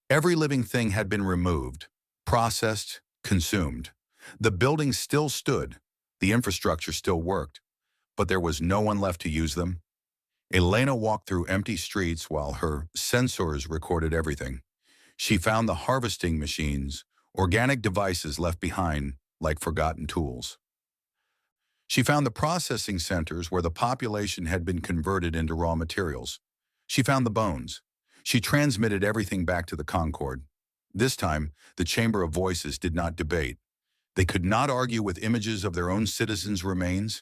Speaker 1: Every living thing had been removed, processed, consumed. The buildings still stood. The infrastructure still worked. But there was no one left to use them. Elena walked through empty streets while her sensors recorded everything. She found the harvesting machines, organic devices left behind like forgotten tools. She found the processing centers where the population had been converted into raw materials. She found the bones. She transmitted everything back to the Concorde. This time, the Chamber of Voices did not debate. They could not argue with images of their own citizens' remains.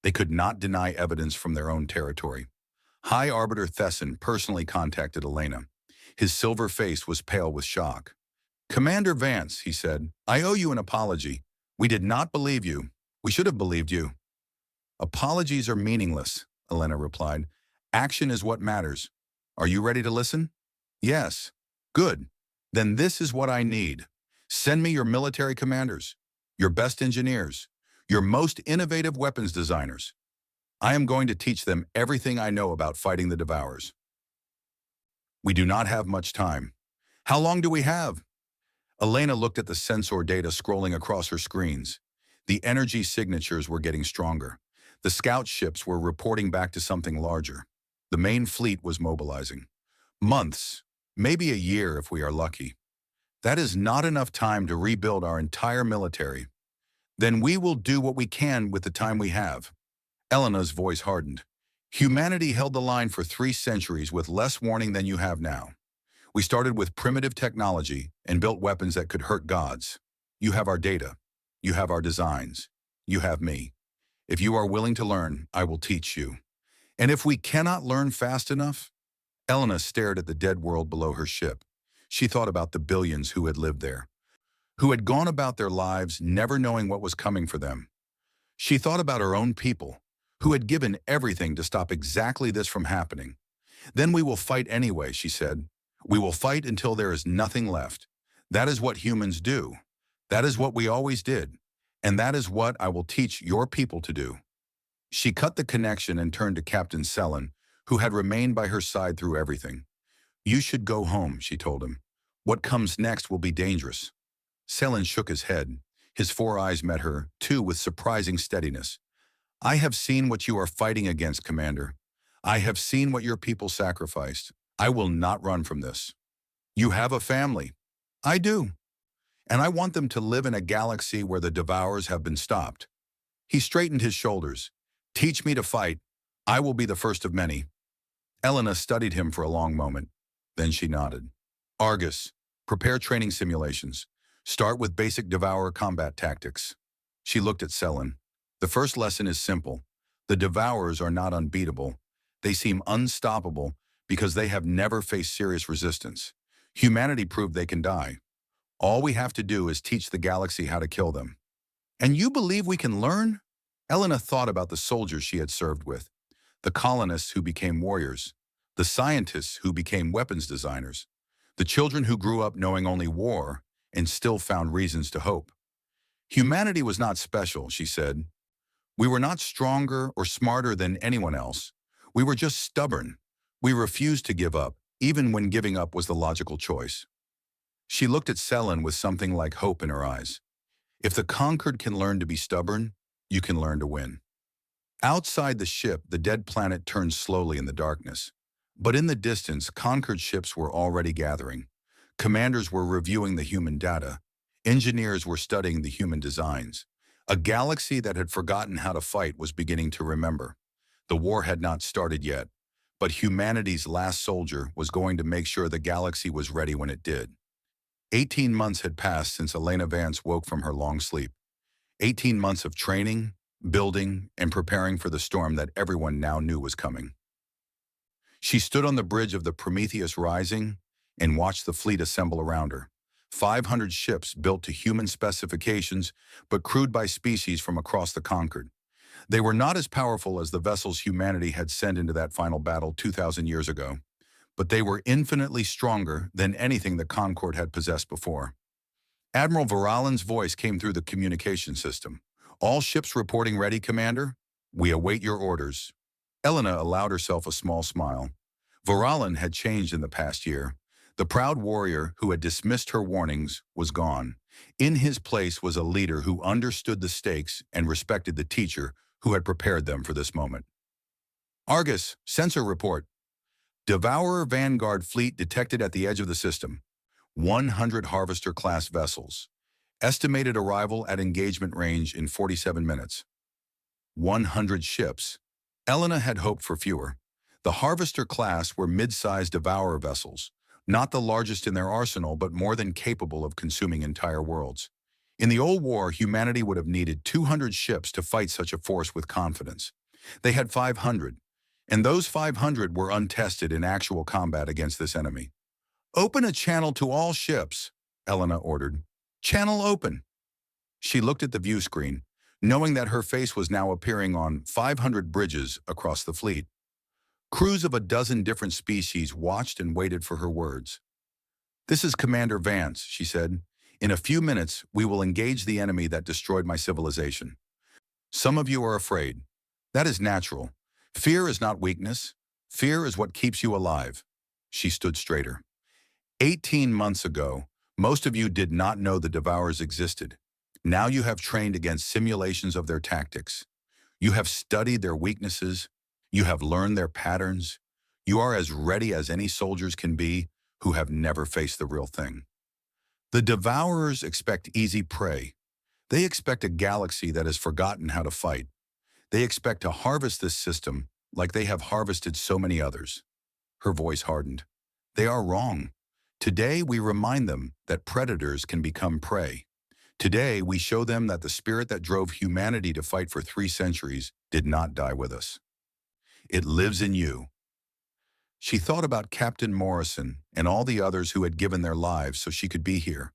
Speaker 1: They could not deny evidence from their own territory. High Arbiter Thesson personally contacted Elena. His silver face was pale with shock. "Commander Vance," he said, "I owe you an apology. We did not believe you. We should have believed you." "Apologies are meaningless," Elena replied. "Action is what matters. Are you ready to listen?" "Yes." "Good. Then this is what I need. Send me your military commanders, your best engineers, your most innovative weapons designers. I am going to teach them everything I know about fighting the Devourers." "We do not have much time." "How long do we have?" Elena looked at the sensor data scrolling across her screens. The energy signatures were getting stronger. The scout ships were reporting back to something larger. The main fleet was mobilizing. "Months, maybe a year if we are lucky. That is not enough time to rebuild our entire military. Then we will do what we can with the time we have." Elena's voice hardened. "Humanity held the line for 3 centuries with less warning than you have now. We started with primitive technology and built weapons that could hurt gods. You have our data. You have our designs. You have me. If you are willing to learn, I will teach you. And if we cannot learn fast enough..." Elena stared at the dead world below her ship. She thought about the billions who had lived there, who had gone about their lives never knowing what was coming for them. She thought about her own people, who had given everything to stop exactly this from happening. "Then we will fight anyway," she said. "We will fight until there is nothing left. That is what humans do. That is what we always did. And that is what I will teach your people to do." She cut the connection and turned to Captain Selen, who had remained by her side through everything. "You should go home," she told him. "What comes next will be dangerous." Selen shook his head. His 4 eyes met her, too, with surprising steadiness. "I have seen what you are fighting against, Commander. I have seen what your people sacrificed. I will not run from this." "You have a family." "I do. And I want them to live in a galaxy where the Devourers have been stopped." He straightened his shoulders. "Teach me to fight. I will be the first of many." Elena studied him for a long moment. Then she nodded. "Argus, prepare training simulations. Start with basic Devourer combat tactics." She looked at Selen. "The first lesson is simple. The Devourers are not unbeatable. They seem unstoppable because they have never faced serious resistance. Humanity proved they can die. All we have to do is teach the galaxy how to kill them." "And you believe we can learn?" Elena thought about the soldiers she had served with, the colonists who became warriors, the scientists who became weapons designers, the children who grew up knowing only war and still found reasons to hope. "Humanity was not special," she said. "We were not stronger or smarter than anyone else. We were just stubborn. We refused to give up, even when giving up was the logical choice." She looked at Selen with something like hope in her eyes. If the conquered can learn to be stubborn, you can learn to win. Outside the ship, the dead planet turned slowly in the darkness. But in the distance, conquered ships were already gathering. Commanders were reviewing the human data. Engineers were studying the human designs. A galaxy that had forgotten how to fight was beginning to remember. The war had not started yet, but humanity's last soldier was going to make sure the galaxy was ready when it did. 18 months had passed since Elena Vance woke from her long sleep. 18 months of training, building, and preparing for the storm that everyone now knew was coming. She stood on the bridge of the Prometheus Rising and watched the fleet assemble around her. 500 ships built to human specifications, but crewed by species from across the conquered. They were not as powerful as the vessels humanity had sent into that final battle 2,000 years ago, but they were infinitely stronger than anything the Concord had possessed before. Admiral Varalen's voice came through the communication system. "All ships reporting ready, Commander. We await your orders." Elena allowed herself a small smile. Varalen had changed in the past year. The proud warrior who had dismissed her warnings was gone. In his place was a leader who understood the stakes and respected the teacher who had prepared them for this moment. "Argus, sensor report. Devourer Vanguard fleet detected at the edge of the system. 100 Harvester-class vessels. Estimated arrival at engagement range in 47 minutes. 100 ships. Elena had hoped for fewer. The Harvester class were mid-sized Devourer vessels, not the largest in their arsenal, but more than capable of consuming entire worlds. In the old war, humanity would have needed 200 ships to fight such a force with confidence. They had 500. And those 500 were untested in actual combat against this enemy. "Open a channel to all ships," Elena ordered. "Channel open." She looked at the view screen, knowing that her face was now appearing on 500 bridges across the fleet. Crews of a dozen different species watched and waited for her words. "This is Commander Vance," she said. "In a few minutes, we will engage the enemy that destroyed my civilization. Some of you are afraid. That is natural. Fear is not weakness. Fear is what keeps you alive." She stood straighter. 18 months ago, most of you did not know the Devourers existed. Now you have trained against simulations of their tactics. You have studied their weaknesses. You have learned their patterns. You are as ready as any soldiers can be who have never faced the real thing. The Devourers expect easy prey. They expect a galaxy that has forgotten how to fight. They expect to harvest this system like they have harvested so many others. Her voice hardened. They are wrong. Today we remind them that predators can become prey. Today we show them that the spirit that drove humanity to fight for 3 centuries did not die with us. It lives in you. She thought about Captain Morrison and all the others who had given their lives so she could be here.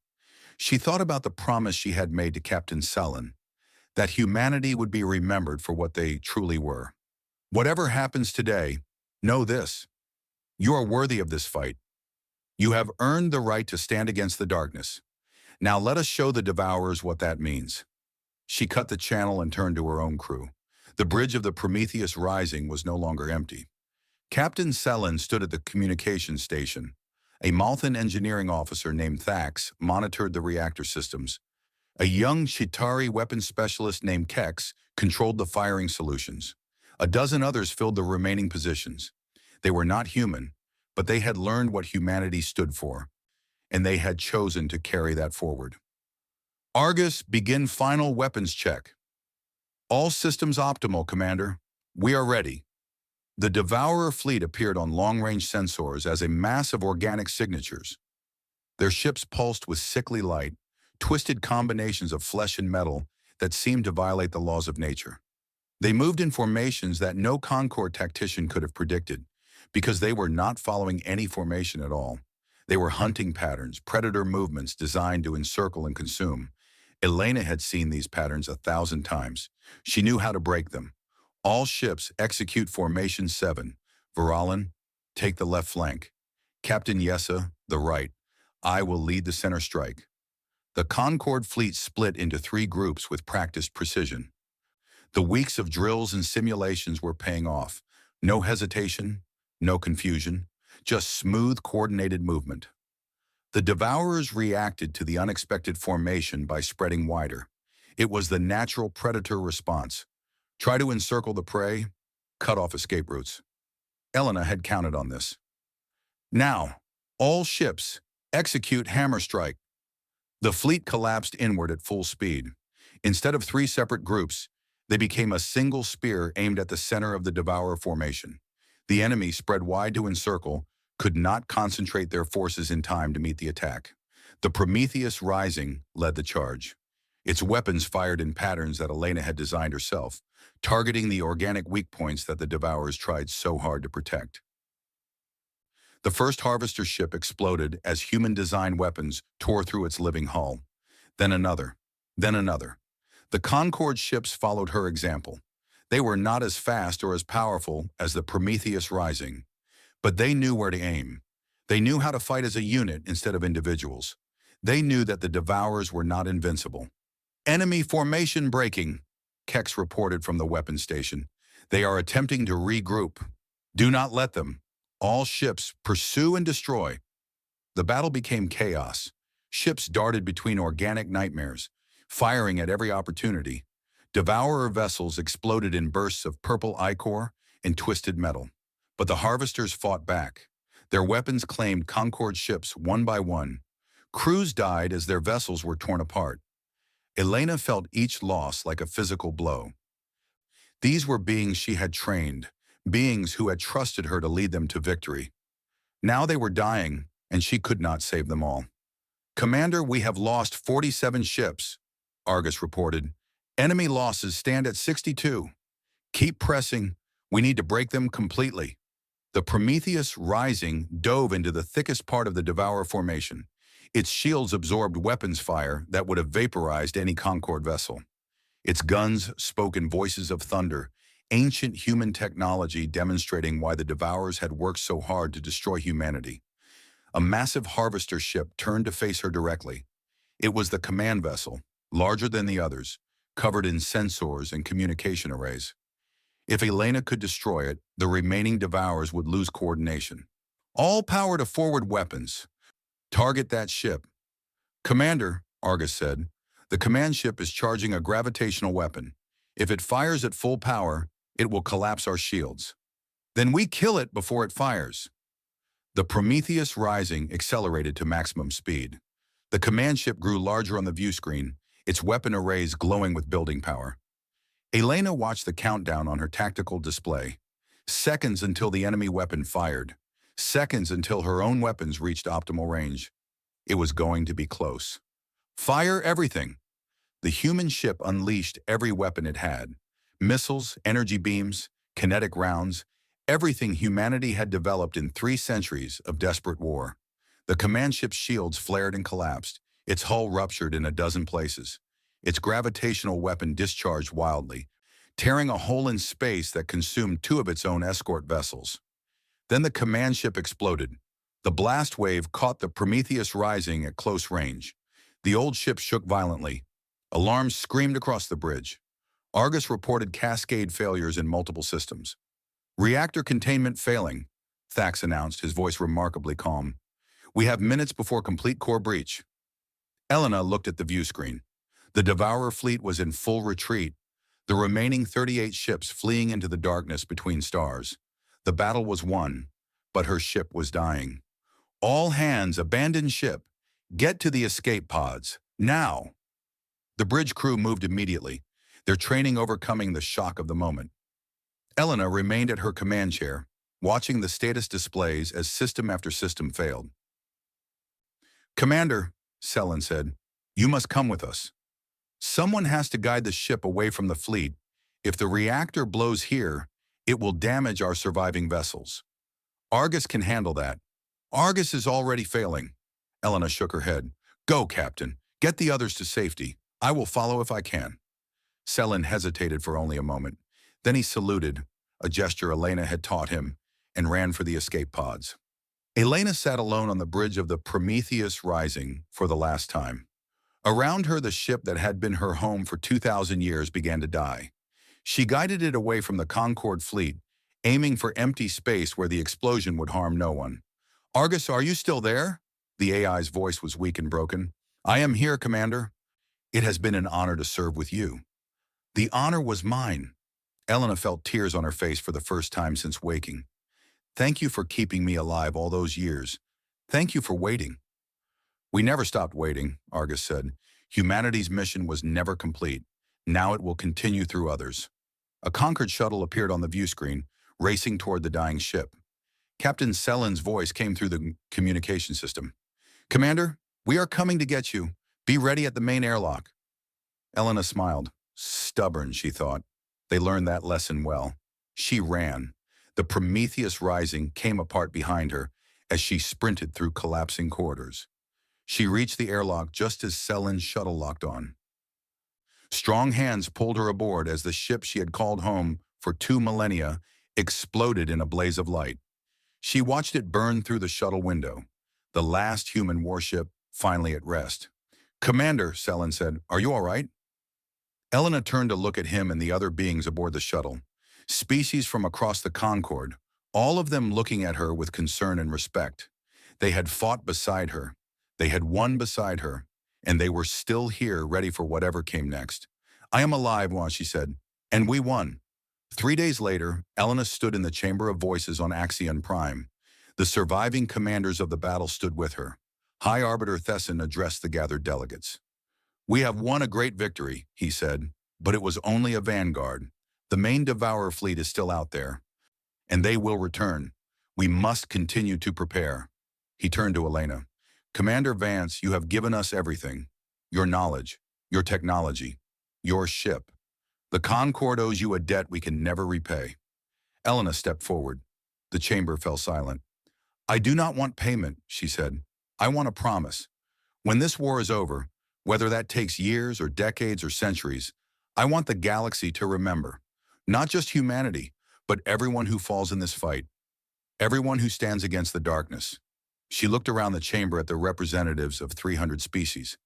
Speaker 1: She thought about the promise she had made to Captain Sellen, that humanity would be remembered for what they truly were. Whatever happens today, know this. You are worthy of this fight. You have earned the right to stand against the darkness. Now let us show the Devourers what that means. She cut the channel and turned to her own crew. The bridge of the Prometheus Rising was no longer empty. Captain Sellen stood at the communications station. A Malthan engineering officer named Thax monitored the reactor systems. A young Chitauri weapons specialist named Kex controlled the firing solutions. A dozen others filled the remaining positions. They were not human, but they had learned what humanity stood for, and they had chosen to carry that forward. "Argus, begin final weapons check." "All systems optimal, Commander. We are ready." The Devourer fleet appeared on long-range sensors as a mass of organic signatures. Their ships pulsed with sickly light, twisted combinations of flesh and metal that seemed to violate the laws of nature. They moved in formations that no Concord tactician could have predicted, because they were not following any formation at all. They were hunting patterns, predator movements designed to encircle and consume. Elena had seen these patterns 1,000 times. She knew how to break them. "All ships execute Formation 7. Viralin, take the left flank. Captain Yessa, the right. I will lead the center strike." The Concord fleet split into 3 groups with practiced precision. The weeks of drills and simulations were paying off. No hesitation, no confusion, just smooth, coordinated movement. The Devourers reacted to the unexpected formation by spreading wider. It was the natural predator response. Try to encircle the prey, cut off escape routes. Elena had counted on this. "Now, all ships, execute hammer strike." The fleet collapsed inward at full speed. Instead of 3 separate groups, they became a single spear aimed at the center of the Devourer formation. The enemy, spread wide to encircle, could not concentrate their forces in time to meet the attack. The Prometheus Rising led the charge. Its weapons fired in patterns that Elena had designed herself, targeting the organic weak points that the Devourers tried so hard to protect. The first Harvester ship exploded as human-designed weapons tore through its living hull. Then another. Then another. The Concord ships followed her example. They were not as fast or as powerful as the Prometheus Rising, but they knew where to aim. They knew how to fight as a unit instead of individuals. They knew that the Devourers were not invincible. "Enemy formation breaking," Kex reported from the weapons station. "They are attempting to regroup. Do not let them. All ships, pursue and destroy." The battle became chaos. Ships darted between organic nightmares, firing at every opportunity. Devourer vessels exploded in bursts of purple ichor and twisted metal. But the Harvesters fought back. Their weapons claimed Concord ships one by one. Crews died as their vessels were torn apart. Elena felt each loss like a physical blow. These were beings she had trained, beings who had trusted her to lead them to victory. Now they were dying, and she could not save them all. "Commander, we have lost 47 ships," Argus reported. "Enemy losses stand at 62. Keep pressing. We need to break them completely. The Prometheus Rising dove into the thickest part of the Devourer formation. Its shields absorbed weapons fire that would have vaporized any Concorde vessel. Its guns spoke in voices of thunder, ancient human technology demonstrating why the Devourers had worked so hard to destroy humanity. A massive harvester ship turned to face her directly. It was the command vessel, larger than the others, covered in sensors and communication arrays. If Elena could destroy it, the remaining Devourers would lose coordination. All power to forward weapons. Target that ship. Commander, Argus said, the command ship is charging a gravitational weapon. If it fires at full power, it will collapse our shields. Then we kill it before it fires. The Prometheus Rising accelerated to maximum speed. The command ship grew larger on the view screen, its weapon arrays glowing with building power. Elena watched the countdown on her tactical display. Seconds until the enemy weapon fired. Seconds until her own weapons reached optimal range. It was going to be close. Fire everything. The human ship unleashed every weapon it had. Missiles, energy beams, kinetic rounds, everything humanity had developed in 3 centuries of desperate war. The command ship's shields flared and collapsed. Its hull ruptured in a dozen places. Its gravitational weapon discharged wildly, tearing a hole in space that consumed 2 of its own escort vessels. Then the command ship exploded. The blast wave caught the Prometheus Rising at close range. The old ship shook violently. Alarms screamed across the bridge. Argus reported cascade failures in multiple systems. Reactor containment failing, Thax announced, his voice remarkably calm. We have minutes before complete core breach. Elena looked at the view screen. The Devourer fleet was in full retreat, the remaining 38 ships fleeing into the darkness between stars. The battle was won, but her ship was dying. All hands, abandon ship. Get to the escape pods, now. The bridge crew moved immediately, their training overcoming the shock of the moment. Elena remained at her command chair, watching the status displays as system after system failed. Commander, Selen said, you must come with us. Someone has to guide the ship away from the fleet. If the reactor blows here, it will damage our surviving vessels. Argus can handle that. Argus is already failing. Elena shook her head. Go, Captain. Get the others to safety. I will follow if I can. Selen hesitated for only a moment. Then he saluted, a gesture Elena had taught him, and ran for the escape pods. Elena sat alone on the bridge of the Prometheus Rising for the last time. Around her, the ship that had been her home for 2,000 years began to die. She guided it away from the Concorde fleet, aiming for empty space where the explosion would harm no one. Argus, are you still there? The AI's voice was weak and broken. I am here, Commander. It has been an honor to serve with you. The honor was mine. Elena felt tears on her face for the first time since waking. Thank you for keeping me alive all those years. Thank you for waiting. We never stopped waiting, Argus said. Humanity's mission was never complete. Now it will continue through others. A Concord shuttle appeared on the view screen, racing toward the dying ship. Captain Selen's voice came through the communication system. Commander, we are coming to get you. Be ready at the main airlock. Elena smiled. Stubborn, she thought. They learned that lesson well. She ran. The Prometheus Rising came apart behind her as she sprinted through collapsing corridors. She reached the airlock just as Selen's shuttle locked on. Strong hands pulled her aboard as the ship she had called home for 2 millennia exploded in a blaze of light. She watched it burn through the shuttle window, the last human warship finally at rest. Commander, Selen said, are you all right? Elena turned to look at him and the other beings aboard the shuttle, species from across the Concorde, all of them looking at her with concern and respect. They had fought beside her. They had won beside her, and they were still here ready for whatever came next. I am alive, she said, and we won. 3 days later, Elena stood in the Chamber of Voices on Axion Prime. The surviving commanders of the battle stood with her. High Arbiter Thesson addressed the gathered delegates. We have won a great victory, he said, but it was only a vanguard. The main Devourer fleet is still out there, and they will return. We must continue to prepare. He turned to Elena. Commander Vance, you have given us everything. Your knowledge, your technology, your ship. The Concorde owes you a debt we can never repay. Elena stepped forward. The chamber fell silent. I do not want payment, she said. I want a promise. When this war is over, whether that takes years or decades or centuries, I want the galaxy to remember. Not just humanity, but everyone who falls in this fight. Everyone who stands against the darkness. She looked around the chamber at the representatives of 300 species.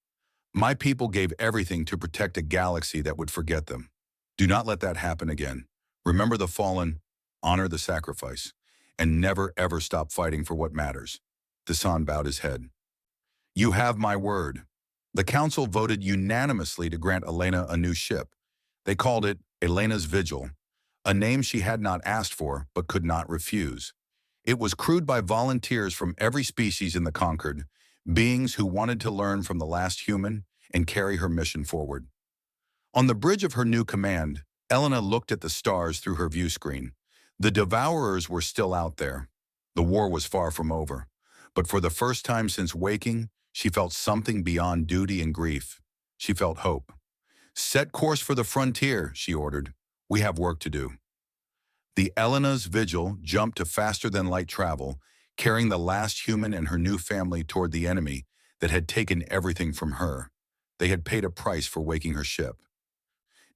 Speaker 1: My people gave everything to protect a galaxy that would forget them. Do not let that happen again. Remember the fallen, honor the sacrifice, and never ever stop fighting for what matters. Dasan bowed his head. You have my word. The council voted unanimously to grant Elena a new ship. They called it Elena's Vigil, a name she had not asked for but could not refuse. It was crewed by volunteers from every species in the Conquered, beings who wanted to learn from the last human and carry her mission forward. On the bridge of her new command, Elena looked at the stars through her view screen. The Devourers were still out there. The war was far from over. But for the first time since waking, she felt something beyond duty and grief. She felt hope. Set course for the frontier, she ordered. We have work to do. The Elena's Vigil jumped to faster-than-light travel, carrying the last human and her new family toward the enemy that had taken everything from her. They had paid a price for waking her ship.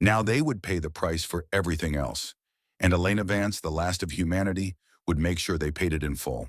Speaker 1: Now they would pay the price for everything else, and Elena Vance, the last of humanity, would make sure they paid it in full.